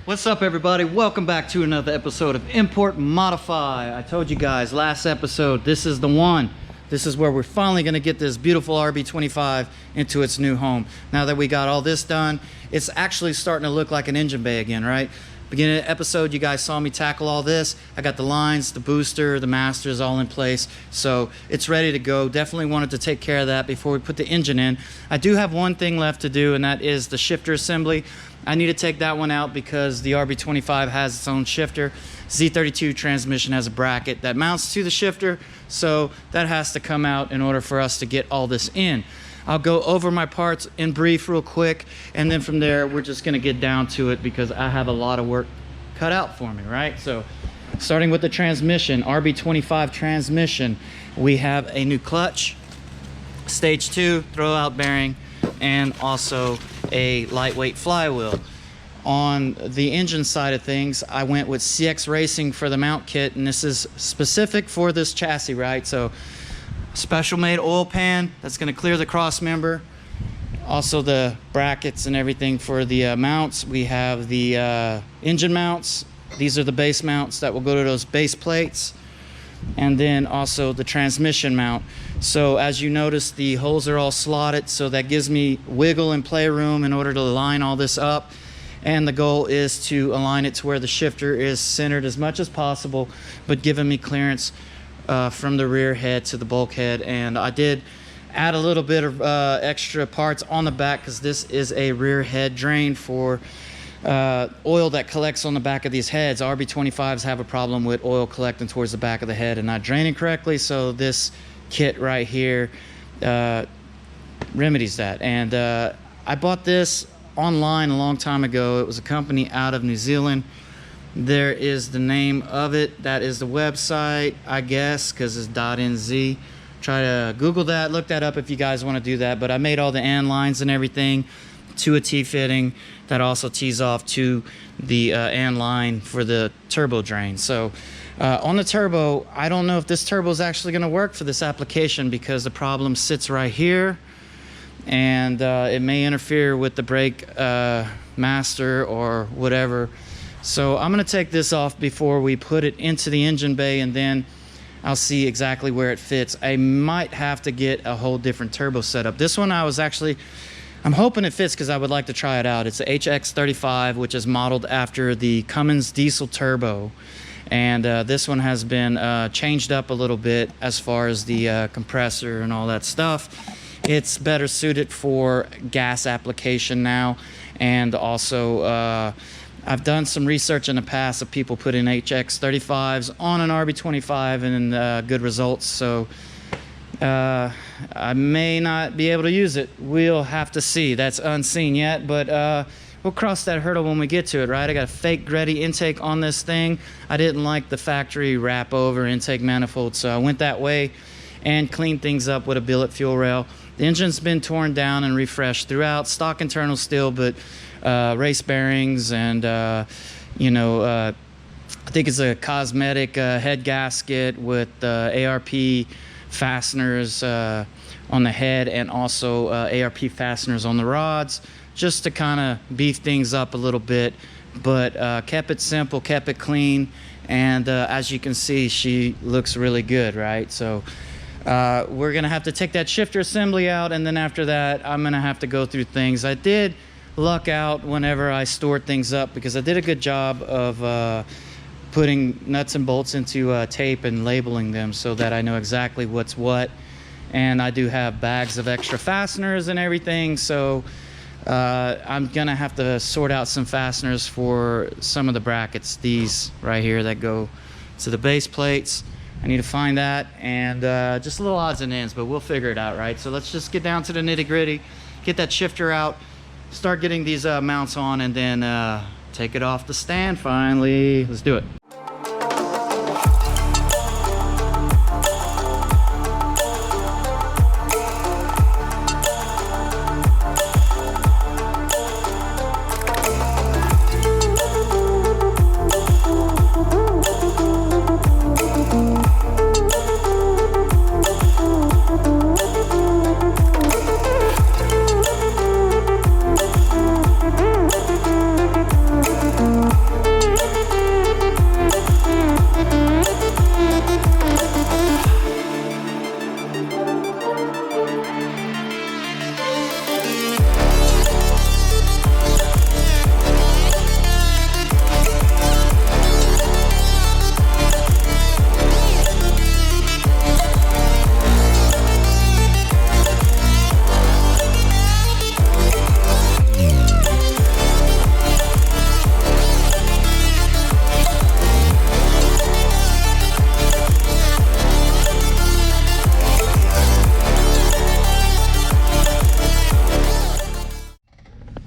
What's up, everybody? Welcome back to another episode of Import Modify. I told you guys last episode, this is the one. This is where we're finally going to get this beautiful RB25 into its new home. Now that we got all this done, it's actually starting to look like an engine bay again, right? Beginning of the episode, you guys saw me tackle all this. I got the lines, the booster, the masters all in place, so it's ready to go. Definitely wanted to take care of that before we put the engine in. I do have one thing left to do, and that is the shifter assembly. I need to take that one out because the RB25 has its own shifter. Z32 transmission has a bracket that mounts to the shifter, so that has to come out in order for us to get all this in. I'll go over my parts in brief real quick, and then from there we're just gonna get down to it because I have a lot of work cut out for me, right? So starting with the transmission, RB25 transmission, we have a new clutch, stage 2 throwout bearing, and also a lightweight flywheel. On the engine side of things, I went with CX Racing for the mount kit, and this is specific for this chassis, right? So special made oil pan that's going to clear the cross member. Also the brackets and everything for the mounts. We have the engine mounts. These are the base mounts that will go to those base plates. And then also the transmission mount. So as you notice, the holes are all slotted, so that gives me wiggle and play room in order to line all this up. And the goal is to align it to where the shifter is centered as much as possible, but giving me clearance from the rear head to the bulkhead. And I did add a little bit of extra parts on the back because this is a rear head drain for oil that collects on the back of these heads. RB25s have a problem with oil collecting towards the back of the head and not draining correctly, so this kit right here remedies that. And I bought this online a long time ago. It was a company out of New Zealand. There is the name of it. That is the website, I guess, because it's .nz. Try to Google that, look that up if you guys want to do that. But I made all the AND lines and everything to a T-fitting that also tees off to the AND line for the turbo drain. So on the turbo, I don't know if this turbo is actually going to work for this application because the problem sits right here, and it may interfere with the brake master or whatever. So I'm going to take this off before we put it into the engine bay, and then I'll see exactly where it fits. I might have to get a whole different turbo setup. This one I'm hoping it fits because I would like to try it out. It's a HX35, which is modeled after the Cummins diesel turbo. And this one has been changed up a little bit as far as the compressor and all that stuff. It's better suited for gas application now. And also, I've done some research in the past of people putting HX35s on an RB25 and good results. So I may not be able to use it. We'll have to see. That's unseen yet, but we'll cross that hurdle when we get to it, right? I got a fake Greddy intake on this thing. I didn't like the factory wrap over intake manifold, so I went that way and cleaned things up with a billet fuel rail. The engine's been torn down and refreshed throughout, stock internal still, but race bearings and you know, I think it's a cosmetic head gasket with ARP fasteners on the head, and also ARP fasteners on the rods, just to kind of beef things up a little bit, but kept it simple, kept it clean, and as you can see, she looks really good, right? So we're gonna have to take that shifter assembly out, and then after that I'm gonna have to go through things. I did luck out whenever I stored things up because I did a good job of putting nuts and bolts into tape and labeling them so that I know exactly what's what. And I do have bags of extra fasteners and everything, so I'm gonna have to sort out some fasteners for some of the brackets, these right here that go to the base plates. I need to find that, and just little odds and ends, but we'll figure it out, right? So let's just get down to the nitty-gritty, get that shifter out, start getting these mounts on, and then take it off the stand finally. Let's do it.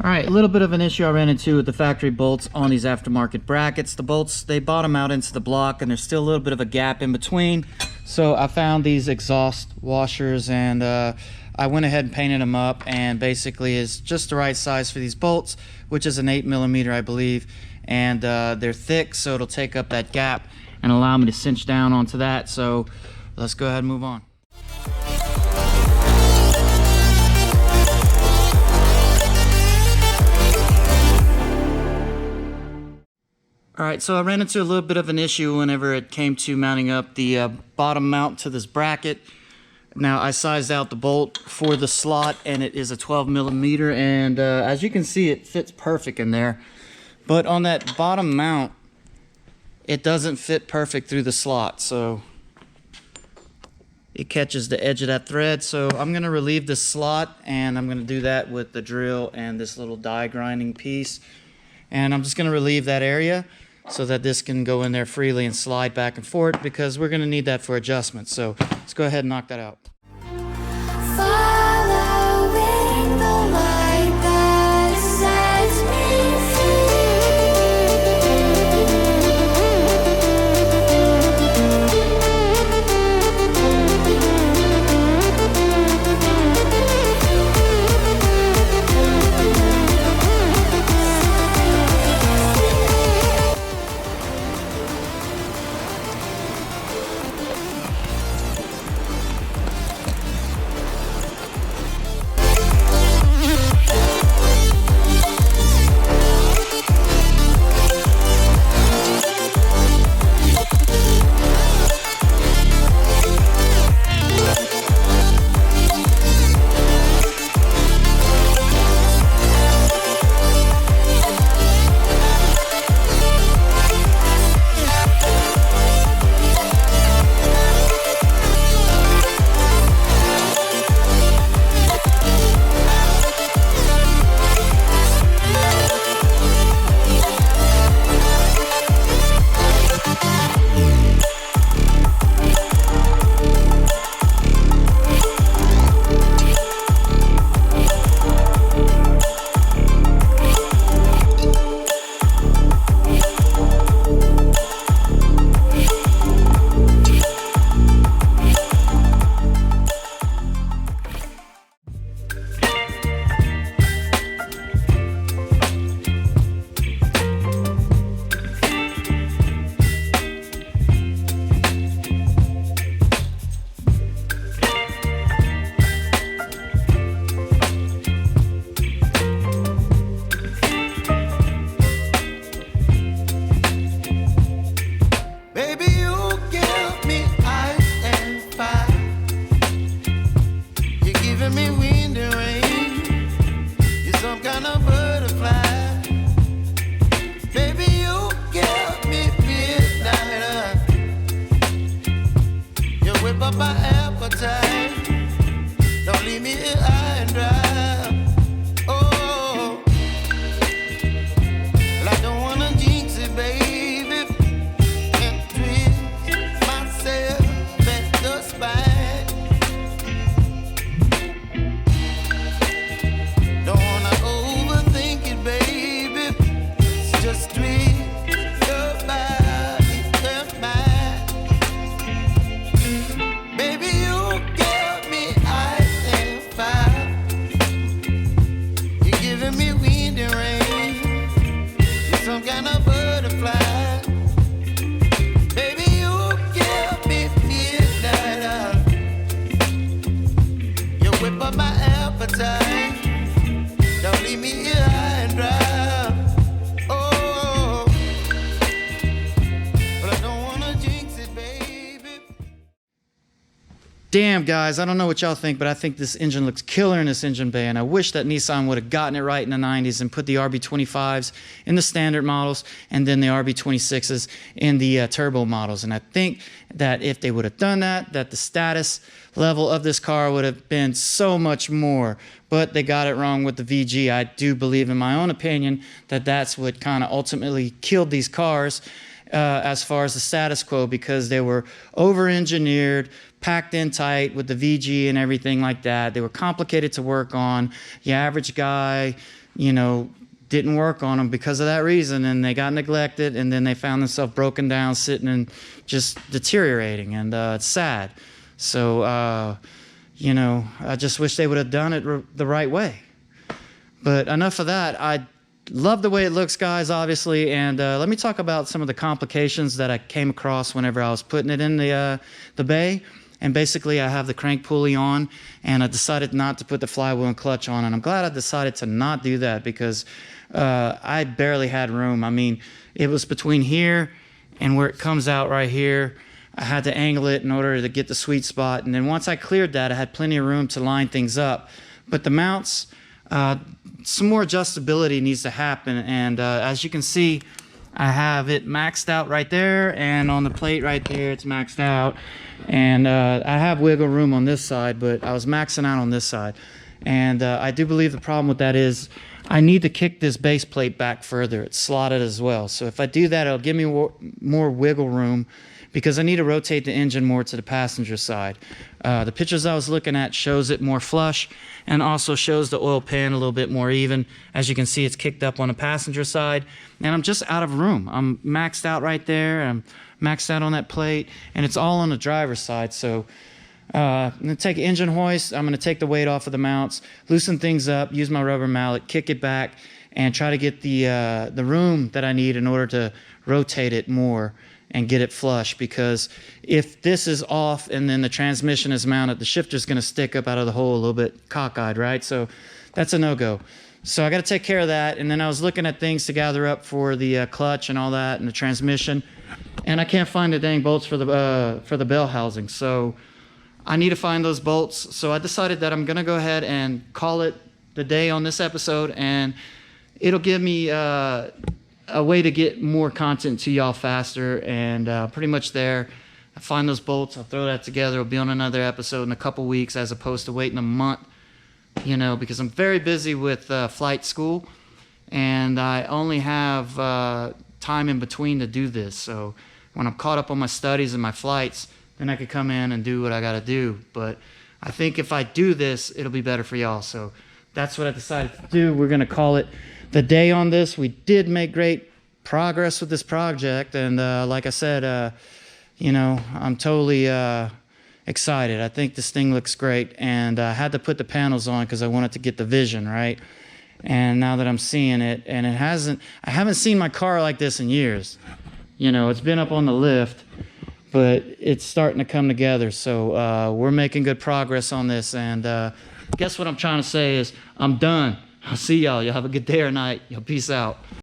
All right, a little bit of an issue I ran into with the factory bolts on these aftermarket brackets. The bolts, they bottom out into the block and there's still a little bit of a gap in between. So I found these exhaust washers and I went ahead and painted them up, and basically is just the right size for these bolts, which is an 8mm, I believe. And they're thick, so it'll take up that gap and allow me to cinch down onto that. So let's go ahead and move on. All right, so I ran into a little bit of an issue whenever it came to mounting up the bottom mount to this bracket. Now I sized out the bolt for the slot and it is a 12mm, and as you can see, it fits perfect in there. But on that bottom mount, it doesn't fit perfect through the slot, so it catches the edge of that thread. So I'm gonna relieve this slot, and I'm gonna do that with the drill and this little die grinding piece. And I'm just gonna relieve that area so that this can go in there freely and slide back and forth, because we're gonna need that for adjustment. So let's go ahead and knock that out. Following the light that sets me Damn, guys, I don't know what y'all think, but I think this engine looks killer in this engine bay, and I wish that Nissan would have gotten it right in the 90s and put the RB25s in the standard models and then the RB26s in the turbo models. And I think that if they would have done that, that the status level of this car would have been so much more. But they got it wrong with the VG. I do believe, in my own opinion, that that's what kind of ultimately killed these cars as far as the status quo, because they were over-engineered, packed in tight with the VG and everything like that. They were complicated to work on. The average guy didn't work on them because of that reason, and they got neglected, and then they found themselves broken down, sitting and just deteriorating, and it's sad. So, I just wish they would have done it the right way. But enough of that. I love the way it looks, guys, obviously, and let me talk about some of the complications that I came across whenever I was putting it in the bay. And basically, I have the crank pulley on, and I decided not to put the flywheel and clutch on. And I'm glad I decided to not do that because I barely had room. I mean, it was between here and where it comes out right here. I had to angle it in order to get the sweet spot. And then once I cleared that, I had plenty of room to line things up. But the mounts, some more adjustability needs to happen. And as you can see, I have it maxed out right there, and on the plate right there, it's maxed out. And I have wiggle room on this side, but I was maxing out on this side. And I do believe the problem with that is I need to kick this base plate back further. It's slotted as well. So if I do that, it'll give me more wiggle room, because I need to rotate the engine more to the passenger side. The pictures I was looking at shows it more flush, and also shows the oil pan a little bit more even. As you can see, it's kicked up on the passenger side, and I'm just out of room. I'm maxed out right there. I'm maxed out on that plate, and it's all on the driver's side. So I'm going to take an engine hoist. I'm going to take the weight off of the mounts, loosen things up, use my rubber mallet, kick it back, and try to get the room that I need in order to rotate it more and get it flush. Because if this is off and then the transmission is mounted, the shifter's going to stick up out of the hole a little bit cockeyed, right? So that's a no-go. So I got to take care of that. And then I was looking at things to gather up for the clutch and all that, and the transmission, and I can't find the dang bolts for the bell housing. So I need to find those bolts. So I decided that I'm going to go ahead and call it the day on this episode, and it'll give me a way to get more content to y'all faster. And pretty much there, I find those bolts, I'll throw that together. It'll be on another episode in a couple weeks, as opposed to waiting a month, because I'm very busy with flight school, and I only have time in between to do this. So when I'm caught up on my studies and my flights, then I could come in and do what I got to do. But I think if I do this, it'll be better for y'all. So that's what I decided to do. We're going to call it the day on this. We did make great progress with this project, and like I said, I'm totally excited. I think this thing looks great, and I had to put the panels on because I wanted to get the vision right. And now that I'm seeing it, and I haven't seen my car like this in years. It's been up on the lift, but it's starting to come together. So we're making good progress on this, and guess what I'm trying to say is I'm done. I'll see y'all. Y'all have a good day or night. Y'all peace out.